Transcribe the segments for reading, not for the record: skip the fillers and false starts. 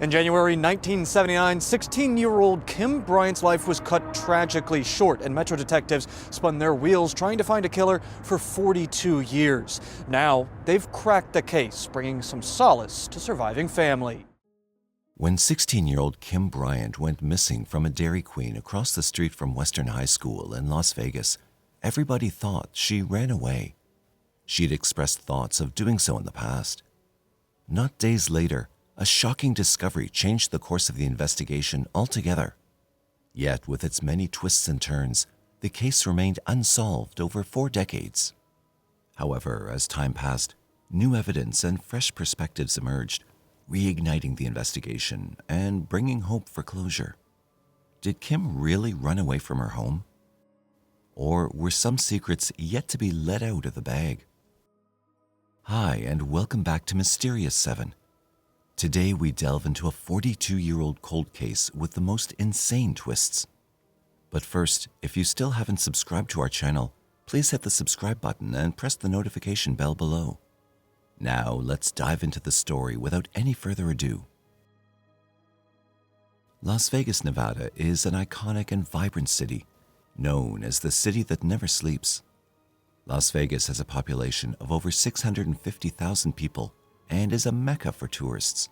In January 1979, 16-year-old Kim Bryant's life was cut tragically short, and Metro detectives spun their wheels trying to find a killer for 42 years. Now, they've cracked the case, bringing some solace to surviving family. When 16-year-old Kim Bryant went missing from a Dairy Queen across the street from Western High School in Las Vegas, everybody thought she ran away. She'd expressed thoughts of doing so in the past. Not days later, a shocking discovery changed the course of the investigation altogether. Yet, with its many twists and turns, the case remained unsolved over 4 decades. However, as time passed, new evidence and fresh perspectives emerged, reigniting the investigation and bringing hope for closure. Did Kim really run away from her home? Or were some secrets yet to be let out of the bag? Hi, and welcome back to Mysterious 7. Today we delve into a 42-year-old cold case with the most insane twists. But first, if you still haven't subscribed to our channel, please hit the subscribe button and press the notification bell below. Now, let's dive into the story without any further ado. Las Vegas, Nevada is an iconic and vibrant city, known as the city that never sleeps. Las Vegas has a population of over 650,000 people and is a mecca for tourists.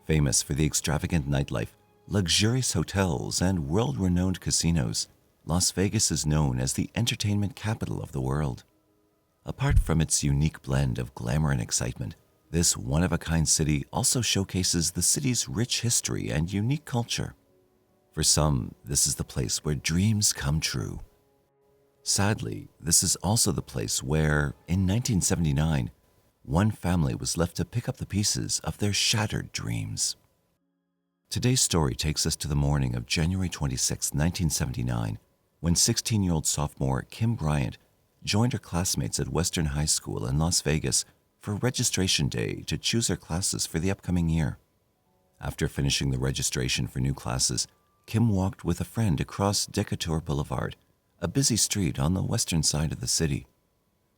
Famous for the extravagant nightlife, luxurious hotels, and world-renowned casinos, Las Vegas is known as the entertainment capital of the world. Apart from its unique blend of glamour and excitement, this one-of-a-kind city also showcases the city's rich history and unique culture. For some, this is the place where dreams come true. Sadly, this is also the place where, in 1979, one family was left to pick up the pieces of their shattered dreams. Today's story takes us to the morning of January 26, 1979, when 16-year-old sophomore Kim Bryant joined her classmates at Western High School in Las Vegas for registration day to choose her classes for the upcoming year. After finishing the registration for new classes, Kim walked with a friend across Decatur Boulevard, a busy street on the western side of the city.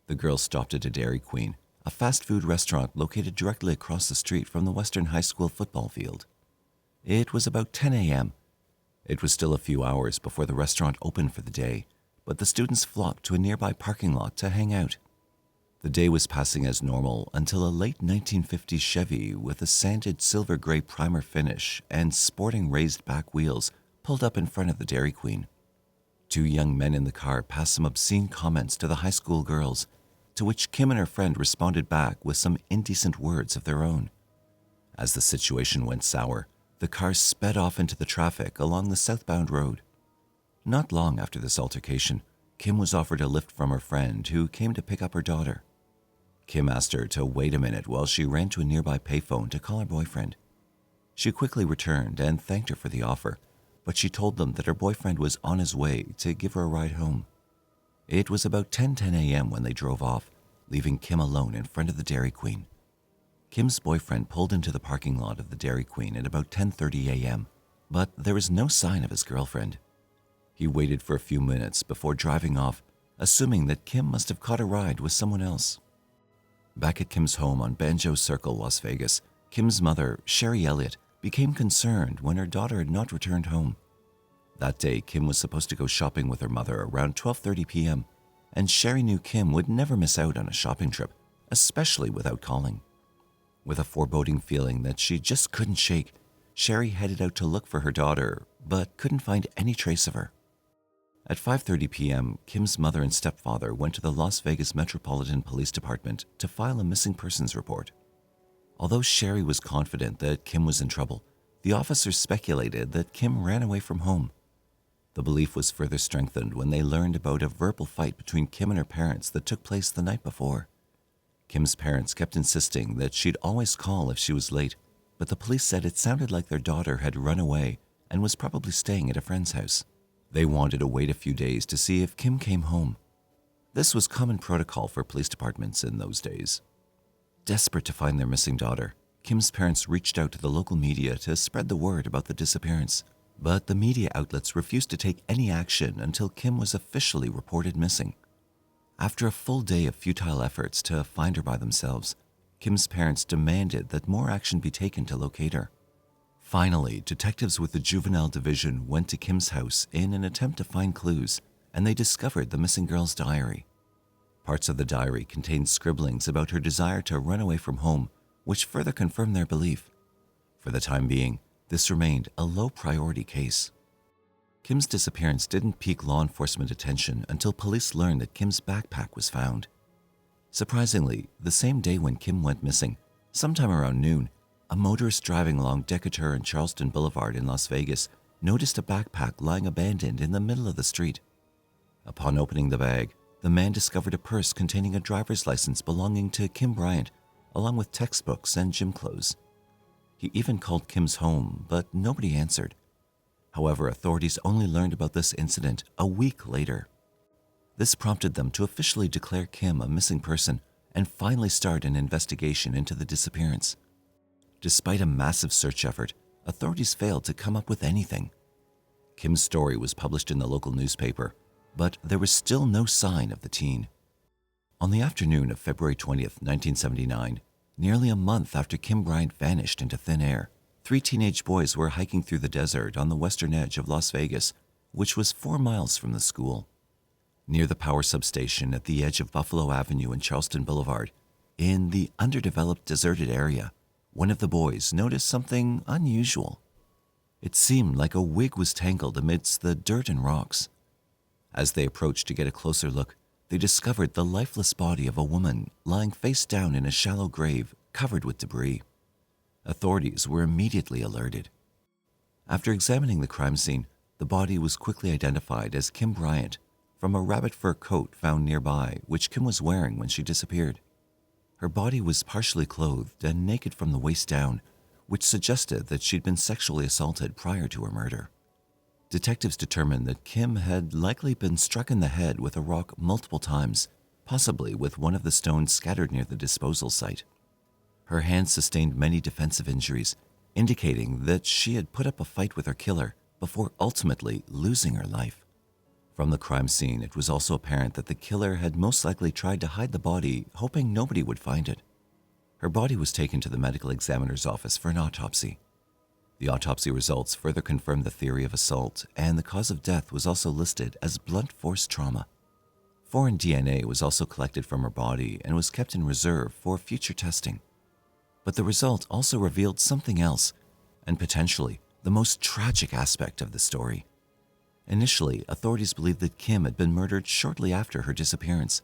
The girls stopped at a Dairy Queen, a fast food restaurant located directly across the street from the Western High School football field. It was about 10 a.m. It was still a few hours before the restaurant opened for the day, but the students flocked to a nearby parking lot to hang out. The day was passing as normal until a late 1950s Chevy with a sanded silver-gray primer finish and sporting raised back wheels pulled up in front of the Dairy Queen. 2 young men in the car passed some obscene comments to the high school girls, to which Kim and her friend responded back with some indecent words of their own. As the situation went sour, the car sped off into the traffic along the southbound road. Not long after this altercation, Kim was offered a lift from her friend who came to pick up her daughter. Kim asked her to wait a minute while she ran to a nearby payphone to call her boyfriend. She quickly returned and thanked her for the offer, but she told them that her boyfriend was on his way to give her a ride home. It was about 10:10 a.m. when they drove off, leaving Kim alone in front of the Dairy Queen. Kim's boyfriend pulled into the parking lot of the Dairy Queen at about 10:30 a.m., but there was no sign of his girlfriend. He waited for a few minutes before driving off, assuming that Kim must have caught a ride with someone else. Back at Kim's home on Banjo Circle, Las Vegas, Kim's mother, Sherry Elliott, became concerned when her daughter had not returned home. That day, Kim was supposed to go shopping with her mother around 12:30 p.m., and Sherry knew Kim would never miss out on a shopping trip, especially without calling. With a foreboding feeling that she just couldn't shake, Sherry headed out to look for her daughter, but couldn't find any trace of her. At 5:30 p.m., Kim's mother and stepfather went to the Las Vegas Metropolitan Police Department to file a missing persons report. Although Sherry was confident that Kim was in trouble, the officers speculated that Kim ran away from home. The belief was further strengthened when they learned about a verbal fight between Kim and her parents that took place the night before. Kim's parents kept insisting that she'd always call if she was late, but the police said it sounded like their daughter had run away and was probably staying at a friend's house. They wanted to wait a few days to see if Kim came home. This was common protocol for police departments in those days. Desperate to find their missing daughter, Kim's parents reached out to the local media to spread the word about the disappearance, but the media outlets refused to take any action until Kim was officially reported missing. After a full day of futile efforts to find her by themselves, Kim's parents demanded that more action be taken to locate her. Finally, detectives with the Juvenile Division went to Kim's house in an attempt to find clues, and they discovered the missing girl's diary. Parts of the diary contained scribblings about her desire to run away from home, which further confirmed their belief. For the time being, this remained a low-priority case. Kim's disappearance didn't pique law enforcement attention until police learned that Kim's backpack was found. Surprisingly, the same day when Kim went missing, sometime around noon, a motorist driving along Decatur and Charleston Boulevard in Las Vegas noticed a backpack lying abandoned in the middle of the street. Upon opening the bag, the man discovered a purse containing a driver's license belonging to Kim Bryant, along with textbooks and gym clothes. He even called Kim's home, but nobody answered. However, authorities only learned about this incident a week later. This prompted them to officially declare Kim a missing person and finally start an investigation into the disappearance. Despite a massive search effort, authorities failed to come up with anything. Kim's story was published in the local newspaper, but there was still no sign of the teen. On the afternoon of February 20th, 1979, nearly a month after Kim Bryant vanished into thin air, 3 teenage boys were hiking through the desert on the western edge of Las Vegas, which was 4 miles from the school. Near the power substation at the edge of Buffalo Avenue and Charleston Boulevard, in the underdeveloped deserted area, one of the boys noticed something unusual. It seemed like a wig was tangled amidst the dirt and rocks. As they approached to get a closer look, they discovered the lifeless body of a woman lying face down in a shallow grave covered with debris. Authorities were immediately alerted. After examining the crime scene, the body was quickly identified as Kim Bryant from a rabbit fur coat found nearby, which Kim was wearing when she disappeared. Her body was partially clothed and naked from the waist down, which suggested that she'd been sexually assaulted prior to her murder. Detectives determined that Kim had likely been struck in the head with a rock multiple times, possibly with one of the stones scattered near the disposal site. Her hands sustained many defensive injuries, indicating that she had put up a fight with her killer before ultimately losing her life. From the crime scene, it was also apparent that the killer had most likely tried to hide the body, hoping nobody would find it. Her body was taken to the medical examiner's office for an autopsy. The autopsy results further confirmed the theory of assault, and the cause of death was also listed as blunt force trauma. Foreign DNA was also collected from her body and was kept in reserve for future testing. But the result also revealed something else, and potentially the most tragic aspect of the story. Initially, authorities believed that Kim had been murdered shortly after her disappearance,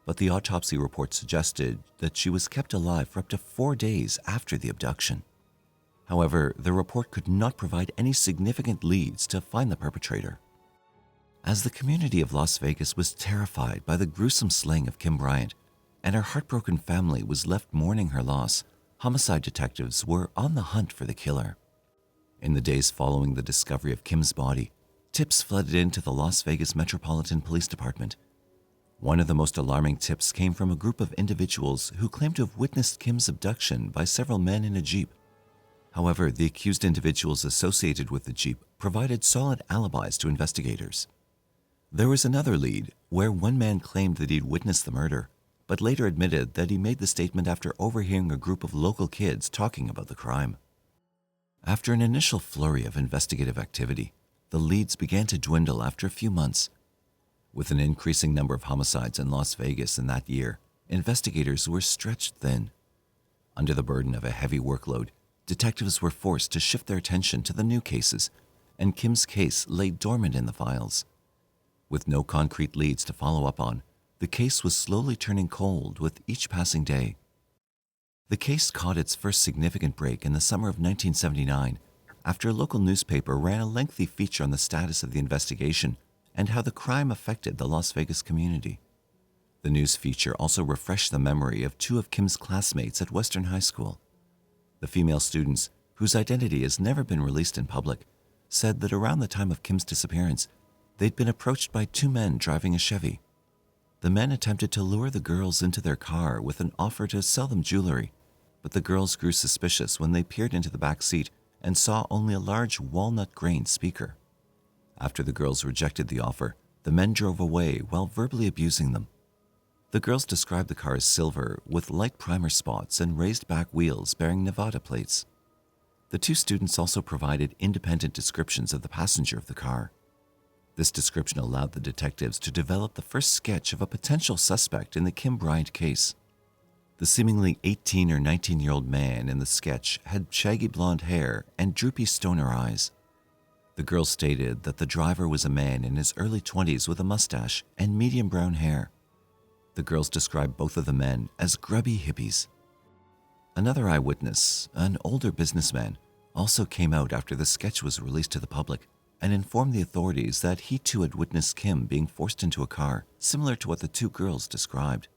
but the autopsy report suggested that she was kept alive for up to 4 days after the abduction. However, the report could not provide any significant leads to find the perpetrator. As the community of Las Vegas was terrified by the gruesome slaying of Kim Bryant, and her heartbroken family was left mourning her loss, homicide detectives were on the hunt for the killer. In the days following the discovery of Kim's body, tips flooded into the Las Vegas Metropolitan Police Department. One of the most alarming tips came from a group of individuals who claimed to have witnessed Kim's abduction by several men in a Jeep. However, the accused individuals associated with the Jeep provided solid alibis to investigators. There was another lead where one man claimed that he'd witnessed the murder, but later admitted that he made the statement after overhearing a group of local kids talking about the crime. After an initial flurry of investigative activity, the leads began to dwindle after a few months. With an increasing number of homicides in Las Vegas in that year, investigators were stretched thin. Under the burden of a heavy workload, detectives were forced to shift their attention to the new cases, and Kim's case lay dormant in the files. With no concrete leads to follow up on, the case was slowly turning cold with each passing day. The case caught its first significant break in the summer of 1979, after a local newspaper ran a lengthy feature on the status of the investigation and how the crime affected the Las Vegas community. The news feature also refreshed the memory of 2 of Kim's classmates at Western High School. The female students, whose identity has never been released in public, said that around the time of Kim's disappearance, they'd been approached by 2 men driving a Chevy. The men attempted to lure the girls into their car with an offer to sell them jewelry, but the girls grew suspicious when they peered into the back seat and saw only a large walnut-grained speaker. After the girls rejected the offer, the men drove away while verbally abusing them. The girls described the car as silver with light primer spots and raised back wheels bearing Nevada plates. The two students also provided independent descriptions of the passenger of the car. This description allowed the detectives to develop the first sketch of a potential suspect in the Kim Bryant case. The seemingly 18 or 19-year-old man in the sketch had shaggy blonde hair and droopy stoner eyes. The girls stated that the driver was a man in his early 20s with a mustache and medium brown hair. The girls described both of the men as grubby hippies. Another eyewitness, an older businessman, also came out after the sketch was released to the public and informed the authorities that he too had witnessed Kim being forced into a car, similar to what the two girls described.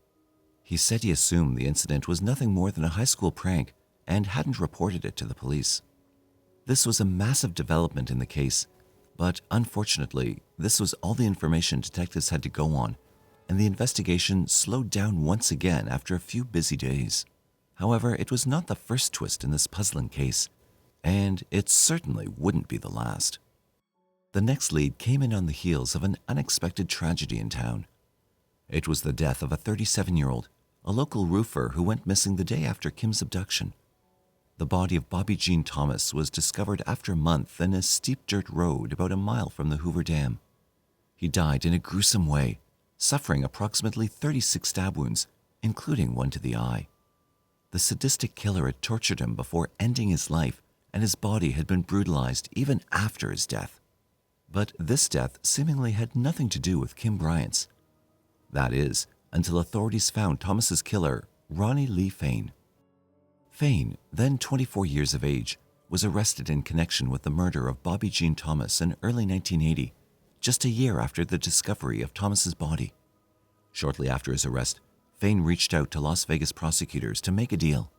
He said he assumed the incident was nothing more than a high school prank and hadn't reported it to the police. This was a massive development in the case, but unfortunately, this was all the information detectives had to go on, and the investigation slowed down once again after a few busy days. However, it was not the first twist in this puzzling case, and it certainly wouldn't be the last. The next lead came in on the heels of an unexpected tragedy in town. It was the death of a 37-year-old, a local roofer who went missing the day after Kim's abduction. The body of Bobby Jean Thomas was discovered after a month in a steep dirt road about a mile from the Hoover Dam. He died in a gruesome way, suffering approximately 36 stab wounds, including one to the eye. The sadistic killer had tortured him before ending his life, and his body had been brutalized even after his death. But this death seemingly had nothing to do with Kim Bryant's. That is, until authorities found Thomas's killer, Ronnie Lee Fain. Fain, then 24 years of age, was arrested in connection with the murder of Bobby Jean Thomas in early 1980, just a year after the discovery of Thomas's body. Shortly after his arrest, Fain reached out to Las Vegas prosecutors to make a deal.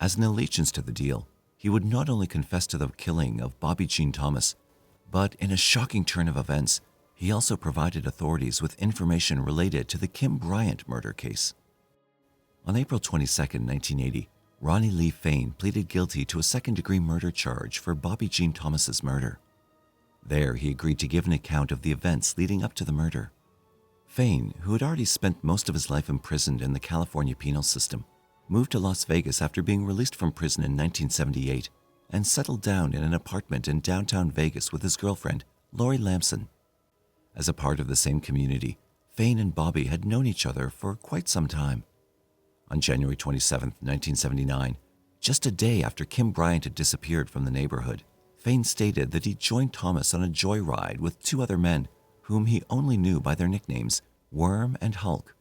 As an allegiance to the deal, he would not only confess to the killing of Bobby Jean Thomas, but in a shocking turn of events, he also provided authorities with information related to the Kim Bryant murder case. On April 22, 1980, Ronnie Lee Fain pleaded guilty to a second-degree murder charge for Bobby Jean Thomas's murder. There, he agreed to give an account of the events leading up to the murder. Fain, who had already spent most of his life imprisoned in the California penal system, moved to Las Vegas after being released from prison in 1978 and settled down in an apartment in downtown Vegas with his girlfriend, Lori Lamson. As a part of the same community, Fain and Bobby had known each other for quite some time. On January 27, 1979, just a day after Kim Bryant had disappeared from the neighborhood, Fain stated that he joined Thomas on a joyride with two other men whom he only knew by their nicknames, Worm and Hulk.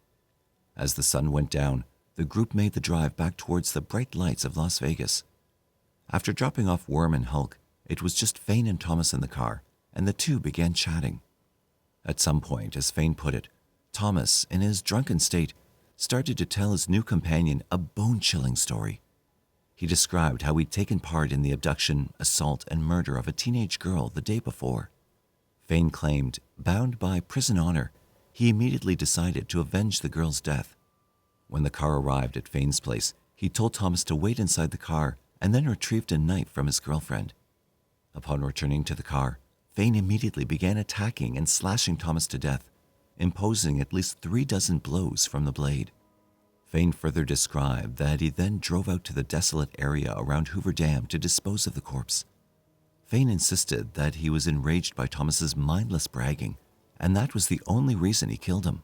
As the sun went down, the group made the drive back towards the bright lights of Las Vegas. After dropping off Worm and Hulk, it was just Fain and Thomas in the car, and the two began chatting. At some point, as Fain put it, Thomas, in his drunken state, started to tell his new companion a bone-chilling story. He described how he'd taken part in the abduction, assault, and murder of a teenage girl the day before. Fain claimed, bound by prison honor, he immediately decided to avenge the girl's death. When the car arrived at Fain's place, he told Thomas to wait inside the car and then retrieved a knife from his girlfriend. Upon returning to the car, Fain immediately began attacking and slashing Thomas to death, imposing at least 36 blows from the blade. Fain further described that he then drove out to the desolate area around Hoover Dam to dispose of the corpse. Fain insisted that he was enraged by Thomas's mindless bragging, and that was the only reason he killed him.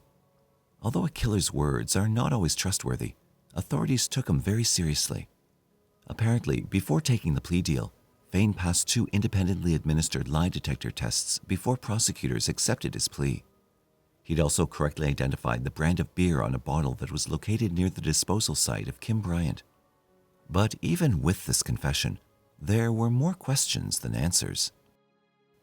Although a killer's words are not always trustworthy, authorities took him very seriously. Apparently, before taking the plea deal, Fain passed 2 independently administered lie detector tests before prosecutors accepted his plea. He'd also correctly identified the brand of beer on a bottle that was located near the disposal site of Kim Bryant. But even with this confession, there were more questions than answers.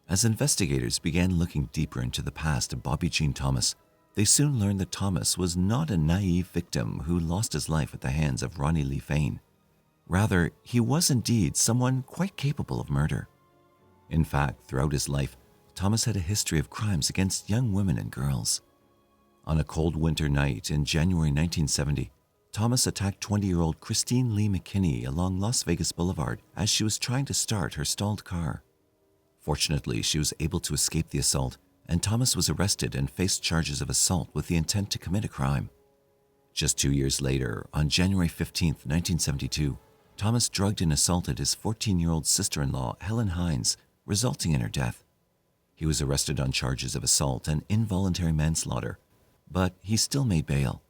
As investigators began looking deeper into the past of Bobby Jean Thomas, they soon learned that Thomas was not a naive victim who lost his life at the hands of Ronnie Lee Fain. Rather, he was indeed someone quite capable of murder. In fact, throughout his life, Thomas had a history of crimes against young women and girls. On a cold winter night in January 1970, Thomas attacked 20-year-old Christine Lee McKinney along Las Vegas Boulevard as she was trying to start her stalled car. Fortunately, she was able to escape the assault, and Thomas was arrested and faced charges of assault with the intent to commit a crime. Just 2 years later, on January 15, 1972, Thomas drugged and assaulted his 14-year-old sister-in-law, Helen Hines, resulting in her death. He was arrested on charges of assault and involuntary manslaughter, but he still made bail.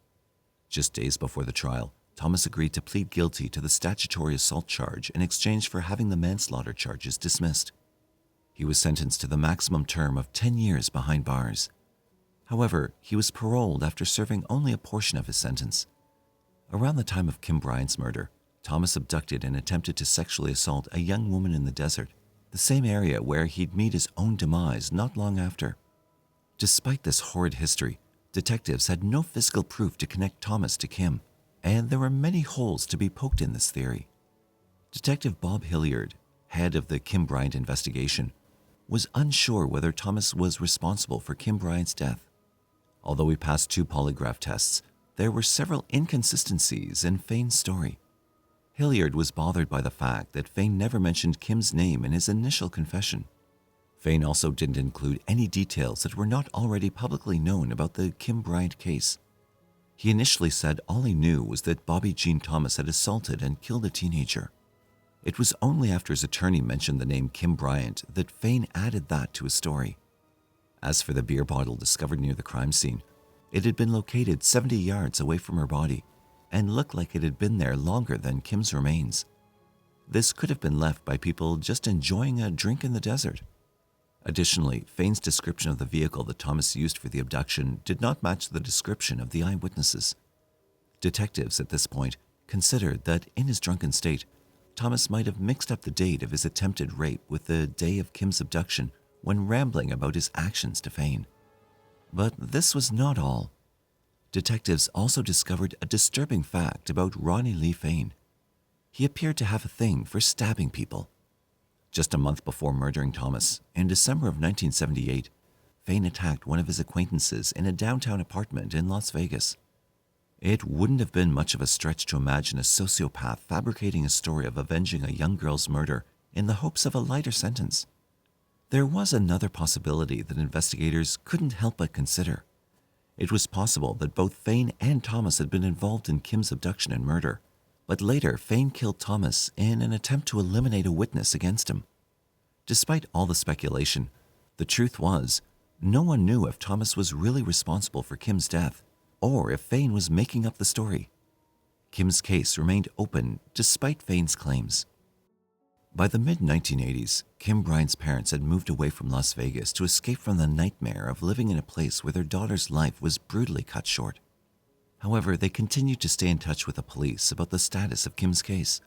Just days before the trial, Thomas agreed to plead guilty to the statutory assault charge in exchange for having the manslaughter charges dismissed. He was sentenced to the maximum term of 10 years behind bars. However, he was paroled after serving only a portion of his sentence. Around the time of Kim Bryant's murder, Thomas abducted and attempted to sexually assault a young woman in the desert, the same area where he'd meet his own demise not long after. Despite this horrid history, detectives had no physical proof to connect Thomas to Kim, and there were many holes to be poked in this theory. Detective Bob Hilliard, head of the Kim Bryant investigation, was unsure whether Thomas was responsible for Kim Bryant's death. Although he passed 2 polygraph tests, there were several inconsistencies in Fain's story. Hilliard was bothered by the fact that Fain never mentioned Kim's name in his initial confession. Fain also didn't include any details that were not already publicly known about the Kim Bryant case. He initially said all he knew was that Bobby Jean Thomas had assaulted and killed a teenager. It was only after his attorney mentioned the name Kim Bryant that Fain added that to his story. As for the beer bottle discovered near the crime scene, it had been located 70 yards away from her body and looked like it had been there longer than Kim's remains. This could have been left by people just enjoying a drink in the desert. Additionally, Fain's description of the vehicle that Thomas used for the abduction did not match the description of the eyewitnesses. Detectives at this point considered that in his drunken state, Thomas might have mixed up the date of his attempted rape with the day of Kim's abduction when rambling about his actions to Fain. But this was not all. Detectives also discovered a disturbing fact about Ronnie Lee Fain. He appeared to have a thing for stabbing people. Just a month before murdering Thomas, in December of 1978, Fain attacked one of his acquaintances in a downtown apartment in Las Vegas. It wouldn't have been much of a stretch to imagine a sociopath fabricating a story of avenging a young girl's murder in the hopes of a lighter sentence. There was another possibility that investigators couldn't help but consider. It was possible that both Fain and Thomas had been involved in Kim's abduction and murder, but later Fain killed Thomas in an attempt to eliminate a witness against him. Despite all the speculation, the truth was, no one knew if Thomas was really responsible for Kim's death or if Fain was making up the story. Kim's case remained open despite Fain's claims. By the mid-1980s, Kim Bryant's parents had moved away from Las Vegas to escape from the nightmare of living in a place where their daughter's life was brutally cut short. However, they continued to stay in touch with the police about the status of Kim's case.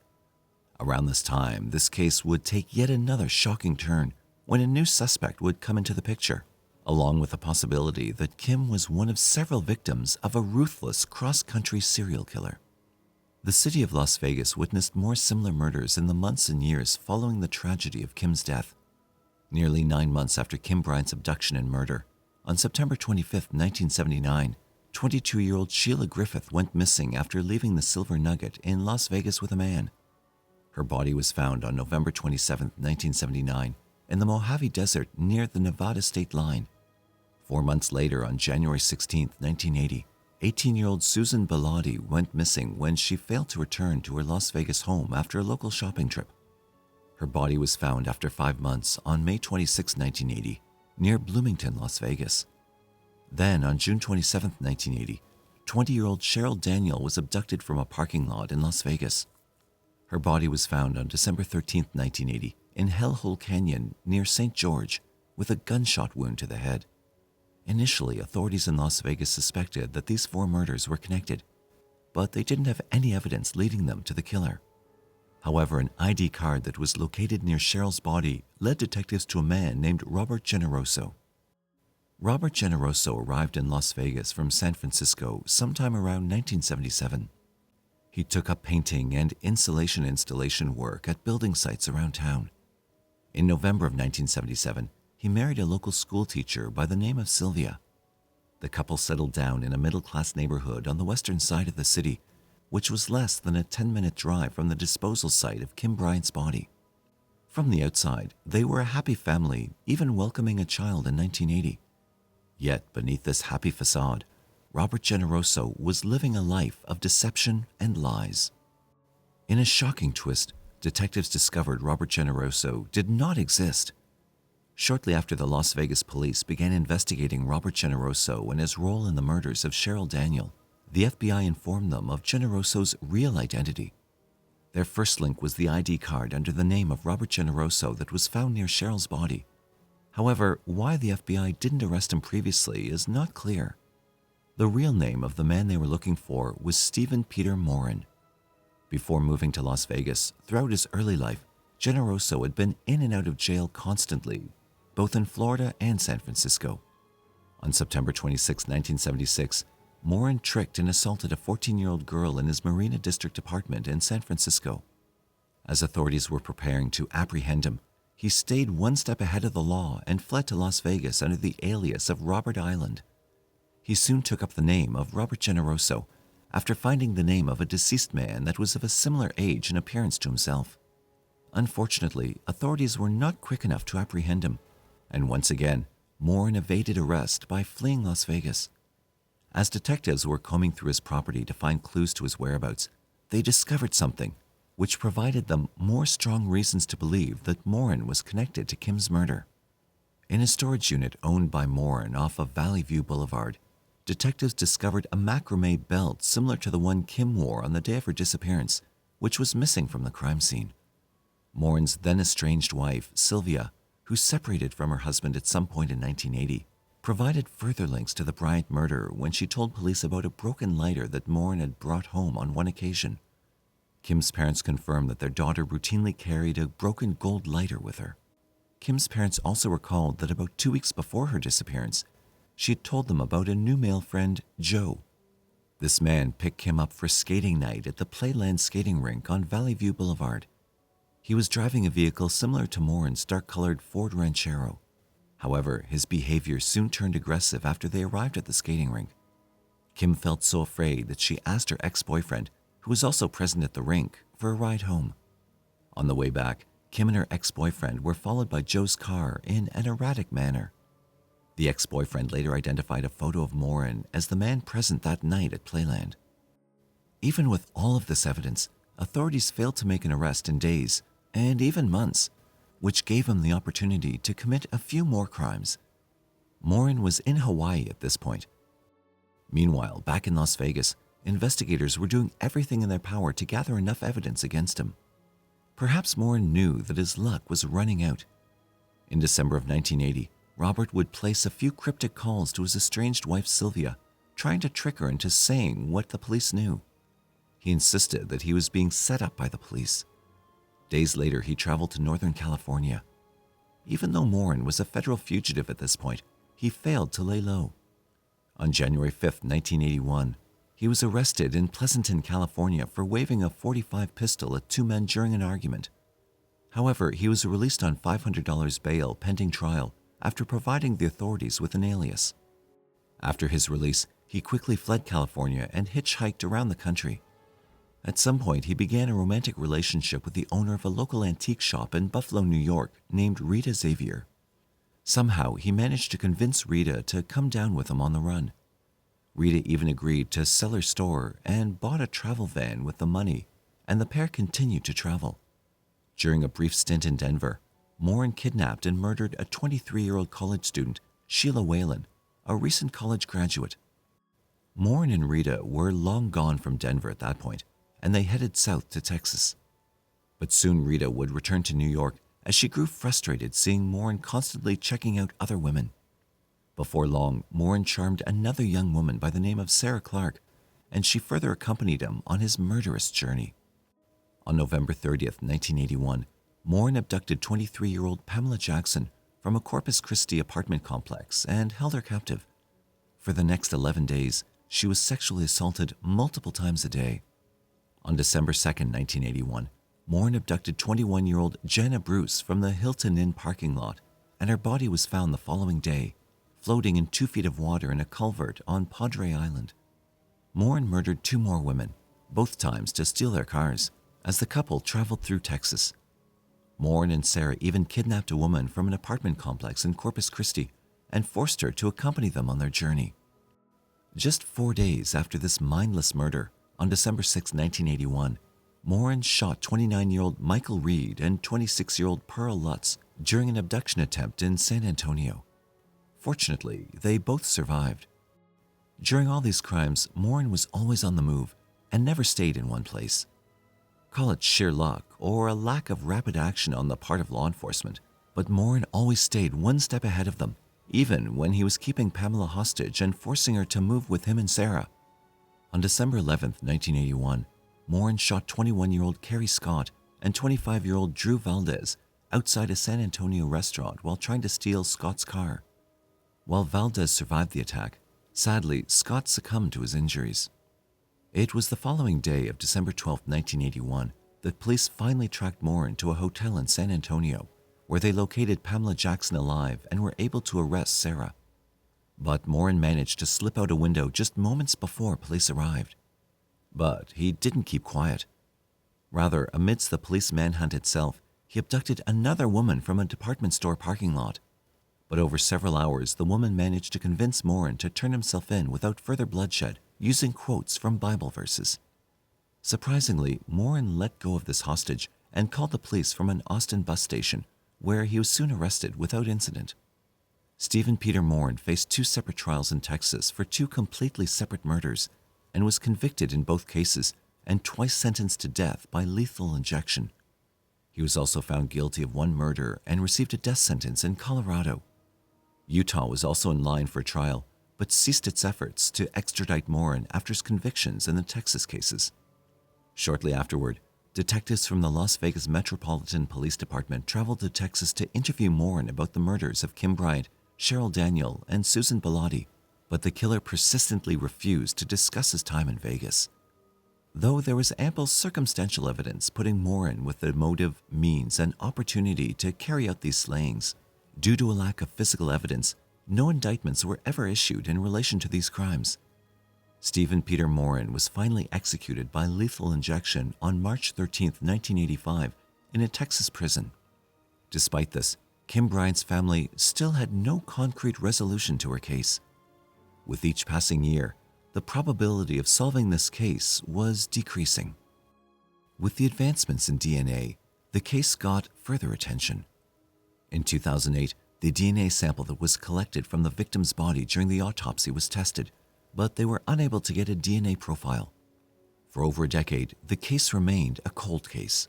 Around this time, this case would take yet another shocking turn when a new suspect would come into the picture, along with the possibility that Kim was one of several victims of a ruthless cross-country serial killer. The city of Las Vegas witnessed more similar murders in the months and years following the tragedy of Kim's death. Nearly 9 months after Kim Bryant's abduction and murder, on September 25, 1979, 22-year-old Sheila Griffith went missing after leaving the Silver Nugget in Las Vegas with a man. Her body was found on November 27, 1979, in the Mojave Desert near the Nevada state line. 4 months later, on January 16, 1980, 18-year-old Susan Bellotti went missing when she failed to return to her Las Vegas home after a local shopping trip. Her body was found after 5 months on May 26, 1980, near Bloomington, Las Vegas. Then, on June 27, 1980, 20-year-old Cheryl Daniel was abducted from a parking lot in Las Vegas. Her body was found on December 13, 1980, in Hellhole Canyon near St. George, with a gunshot wound to the head. Initially, authorities in Las Vegas suspected that these 4 murders were connected, but they didn't have any evidence leading them to the killer. However, an ID card that was located near Cheryl's body led detectives to a man named Robert Generoso. Robert Generoso arrived in Las Vegas from San Francisco sometime around 1977. He took up painting and insulation installation work at building sites around town. In November of 1977, he married a local school teacher by the name of Sylvia. The couple settled down in a middle-class neighborhood on the western side of the city, which was less than a 10-minute drive from the disposal site of Kim Bryant's body. From the outside, they were a happy family, even welcoming a child in 1980. Yet beneath this happy facade, Robert Generoso was living a life of deception and lies. In a shocking twist, detectives discovered Robert Generoso did not exist. Shortly after the Las Vegas police began investigating Robert Generoso and his role in the murders of Cheryl Daniel, the FBI informed them of Generoso's real identity. Their first link was the ID card under the name of Robert Generoso that was found near Cheryl's body. However, why the FBI didn't arrest him previously is not clear. The real name of the man they were looking for was Stephen Peter Morin. Before moving to Las Vegas, throughout his early life, Generoso had been in and out of jail constantly, both in Florida and San Francisco. On September 26, 1976, Morin tricked and assaulted a 14-year-old girl in his Marina District apartment in San Francisco. As authorities were preparing to apprehend him, he stayed one step ahead of the law and fled to Las Vegas under the alias of Robert Island. He soon took up the name of Robert Generoso after finding the name of a deceased man that was of a similar age and appearance to himself. Unfortunately, authorities were not quick enough to apprehend him, and once again, Morin evaded arrest by fleeing Las Vegas. As detectives were combing through his property to find clues to his whereabouts, they discovered something which provided them more strong reasons to believe that Morin was connected to Kim's murder. In a storage unit owned by Morin off of Valley View Boulevard, detectives discovered a macrame belt similar to the one Kim wore on the day of her disappearance, which was missing from the crime scene. Morin's then estranged wife, Sylvia, who separated from her husband at some point in 1980, provided further links to the Bryant murder when she told police about a broken lighter that Morin had brought home on one occasion. Kim's parents confirmed that their daughter routinely carried a broken gold lighter with her. Kim's parents also recalled that about 2 weeks before her disappearance, she had told them about a new male friend, Joe. This man picked Kim up for skating night at the Playland skating rink on Valley View Boulevard. He was driving a vehicle similar to Morin's dark-colored Ford Ranchero. However, his behavior soon turned aggressive after they arrived at the skating rink. Kim felt so afraid that she asked her ex-boyfriend, who was also present at the rink, for a ride home. On the way back, Kim and her ex-boyfriend were followed by Joe's car in an erratic manner. The ex-boyfriend later identified a photo of Morin as the man present that night at Playland. Even with all of this evidence, authorities failed to make an arrest in days, and even months, which gave him the opportunity to commit a few more crimes. Morin was in Hawaii at this point. Meanwhile, back in Las Vegas, investigators were doing everything in their power to gather enough evidence against him. Perhaps Morin knew that his luck was running out. In December of 1980, Robert would place a few cryptic calls to his estranged wife Sylvia, trying to trick her into saying what the police knew. He insisted that he was being set up by the police. Days later, he traveled to Northern California. Even though Morin was a federal fugitive at this point, he failed to lay low. On January 5, 1981, he was arrested in Pleasanton, California for waving a .45 pistol at two men during an argument. However, he was released on $500 bail pending trial after providing the authorities with an alias. After his release, he quickly fled California and hitchhiked around the country. At some point, he began a romantic relationship with the owner of a local antique shop in Buffalo, New York, named Rita Xavier. Somehow, he managed to convince Rita to come down with him on the run. Rita even agreed to sell her store and bought a travel van with the money, and the pair continued to travel. During a brief stint in Denver, Morin kidnapped and murdered a 23-year-old college student, Sheila Whalen, a recent college graduate. Morin and Rita were long gone from Denver at that point, and they headed south to Texas. But soon Rita would return to New York as she grew frustrated seeing Morin constantly checking out other women. Before long, Morin charmed another young woman by the name of Sarah Clark, and she further accompanied him on his murderous journey. On November 30th, 1981, Morin abducted 23-year-old Pamela Jackson from a Corpus Christi apartment complex and held her captive. For the next 11 days, she was sexually assaulted multiple times a day. On December 2nd, 1981, Morin abducted 21-year-old Jenna Bruce from the Hilton Inn parking lot, and her body was found the following day, floating in 2 feet of water in a culvert on Padre Island. Morin murdered 2 more women, both times to steal their cars, as the couple traveled through Texas. Morin and Sarah even kidnapped a woman from an apartment complex in Corpus Christi and forced her to accompany them on their journey. Just 4 days after this mindless murder, on December 6, 1981, Morin shot 29-year-old Michael Reed and 26-year-old Pearl Lutz during an abduction attempt in San Antonio. Fortunately, they both survived. During all these crimes, Morin was always on the move and never stayed in one place. Call it sheer luck or a lack of rapid action on the part of law enforcement, but Morin always stayed one step ahead of them, even when he was keeping Pamela hostage and forcing her to move with him and Sarah. On December 11, 1981, Morin shot 21-year-old Carrie Scott and 25-year-old Drew Valdez outside a San Antonio restaurant while trying to steal Scott's car. While Valdez survived the attack, sadly, Scott succumbed to his injuries. It was the following day of December 12, 1981, that police finally tracked Morin to a hotel in San Antonio, where they located Pamela Jackson alive and were able to arrest Sarah. But Morin managed to slip out a window just moments before police arrived. But he didn't keep quiet. Rather, amidst the police manhunt itself, he abducted another woman from a department store parking lot. But over several hours, the woman managed to convince Morin to turn himself in without further bloodshed, using quotes from Bible verses. Surprisingly, Morin let go of this hostage and called the police from an Austin bus station, where he was soon arrested without incident. Stephen Peter Morin faced 2 separate trials in Texas for 2 completely separate murders and was convicted in both cases and twice sentenced to death by lethal injection. He was also found guilty of 1 murder and received a death sentence in Colorado. Utah was also in line for trial, but ceased its efforts to extradite Morin after his convictions in the Texas cases. Shortly afterward, detectives from the Las Vegas Metropolitan Police Department traveled to Texas to interview Morin about the murders of Kim Bryant, Cheryl Daniel, and Susan Bellotti, but the killer persistently refused to discuss his time in Vegas. Though there was ample circumstantial evidence putting Morin with the motive, means, and opportunity to carry out these slayings, due to a lack of physical evidence, no indictments were ever issued in relation to these crimes. Stephen Peter Morin was finally executed by lethal injection on March 13, 1985, in a Texas prison. Despite this, Kim Bryant's family still had no concrete resolution to her case. With each passing year, the probability of solving this case was decreasing. With the advancements in DNA, the case got further attention. In 2008, the DNA sample that was collected from the victim's body during the autopsy was tested, but they were unable to get a DNA profile. For over a decade, the case remained a cold case.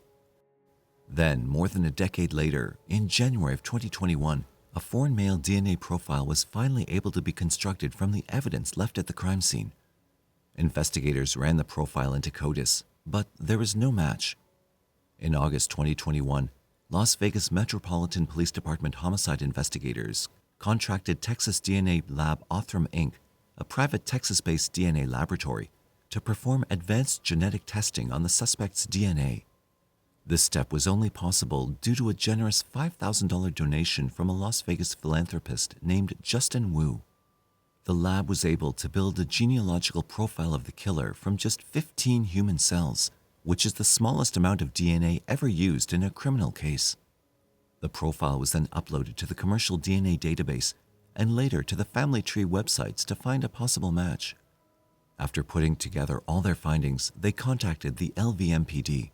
Then, more than a decade later, in January of 2021, a foreign male DNA profile was finally able to be constructed from the evidence left at the crime scene. Investigators ran the profile into CODIS, but there was no match. In August 2021, Las Vegas Metropolitan Police Department homicide investigators contracted Texas DNA lab Othram Inc., a private Texas-based DNA laboratory, to perform advanced genetic testing on the suspect's DNA. This step was only possible due to a generous $5,000 donation from a Las Vegas philanthropist named Justin Wu. The lab was able to build a genealogical profile of the killer from just 15 human cells, which is the smallest amount of DNA ever used in a criminal case. The profile was then uploaded to the commercial DNA database and later to the family tree websites to find a possible match. After putting together all their findings, they contacted the LVMPD.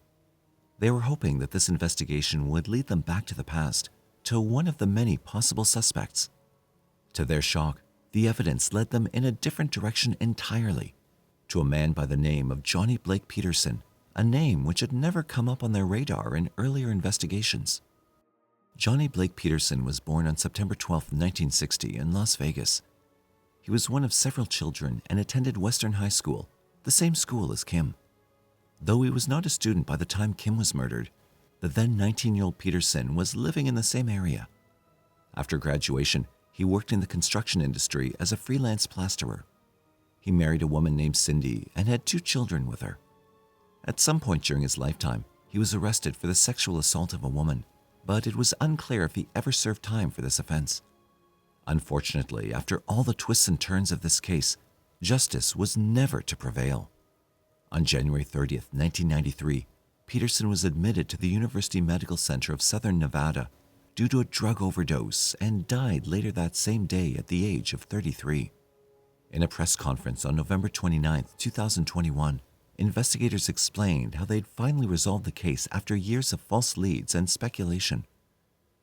They were hoping that this investigation would lead them back to the past, to one of the many possible suspects. To their shock, the evidence led them in a different direction entirely, to a man by the name of Johnny Blake Peterson, a name which had never come up on their radar in earlier investigations. Johnny Blake Peterson was born on September 12, 1960 in Las Vegas. He was one of several children and attended Western High School, the same school as Kim. Though he was not a student by the time Kim was murdered, the then 19-year-old Peterson was living in the same area. After graduation, he worked in the construction industry as a freelance plasterer. He married a woman named Cindy and had 2 children with her. At some point during his lifetime, he was arrested for the sexual assault of a woman, but it was unclear if he ever served time for this offense. Unfortunately, after all the twists and turns of this case, justice was never to prevail. On January 30, 1993, Peterson was admitted to the University Medical Center of Southern Nevada due to a drug overdose and died later that same day at the age of 33. In a press conference on November 29, 2021, investigators explained how they'd finally resolved the case after years of false leads and speculation.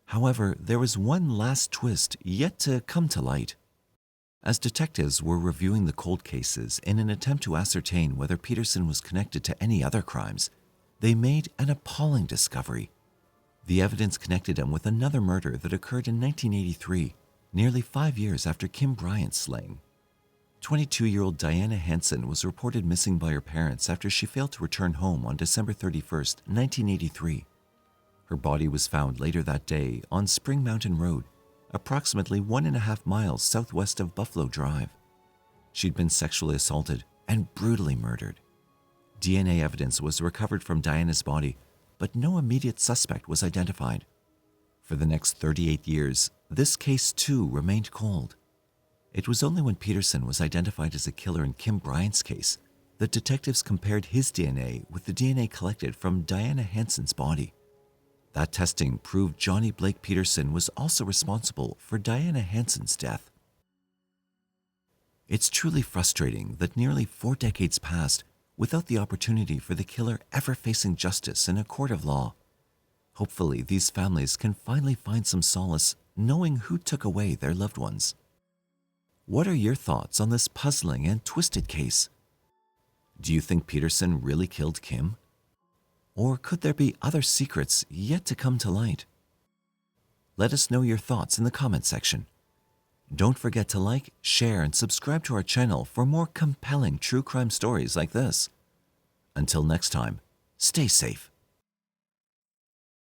However, there was one last twist yet to come to light. As detectives were reviewing the cold cases in an attempt to ascertain whether Peterson was connected to any other crimes, they made an appalling discovery. The evidence connected him with another murder that occurred in 1983, nearly 5 years after Kim Bryant's slaying. 22-year-old Diana Hansen was reported missing by her parents after she failed to return home on December 31, 1983. Her body was found later that day on Spring Mountain Road, approximately 1.5 miles southwest of Buffalo Drive. She'd been sexually assaulted and brutally murdered. DNA evidence was recovered from Diana's body, but no immediate suspect was identified. For the next 38 years, this case too remained cold. It was only when Peterson was identified as a killer in Kim Bryant's case that detectives compared his DNA with the DNA collected from Diana Hansen's body. That testing proved Johnny Blake Peterson was also responsible for Diana Hansen's death. It's truly frustrating that nearly 4 decades passed without the opportunity for the killer ever facing justice in a court of law. Hopefully, these families can finally find some solace knowing who took away their loved ones. What are your thoughts on this puzzling and twisted case? Do you think Peterson really killed Kim? Or could there be other secrets yet to come to light? Let us know your thoughts in the comment section. Don't forget to like, share, and subscribe to our channel for more compelling true crime stories like this. Until next time, stay safe.